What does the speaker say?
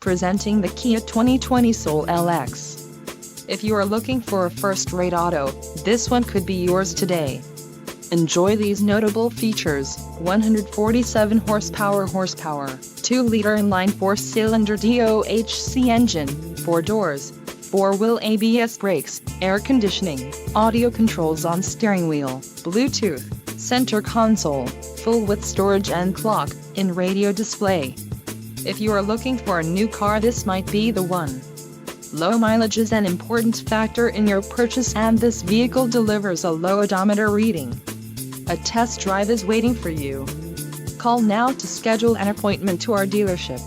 Presenting the Kia 2020 Soul LX. If you are looking for a first-rate auto, this one could be yours today. Enjoy these notable features: 147 horsepower, 2-liter inline 4-cylinder DOHC engine, 4 doors, 4-wheel ABS brakes, air conditioning, audio controls on steering wheel, Bluetooth, center console, full-width storage and clock-in radio display. If you are looking for a new car, this might be the one. Low mileage is an important factor in your purchase, and this vehicle delivers a low odometer reading. A test drive is waiting for you. Call now to schedule an appointment to our dealership.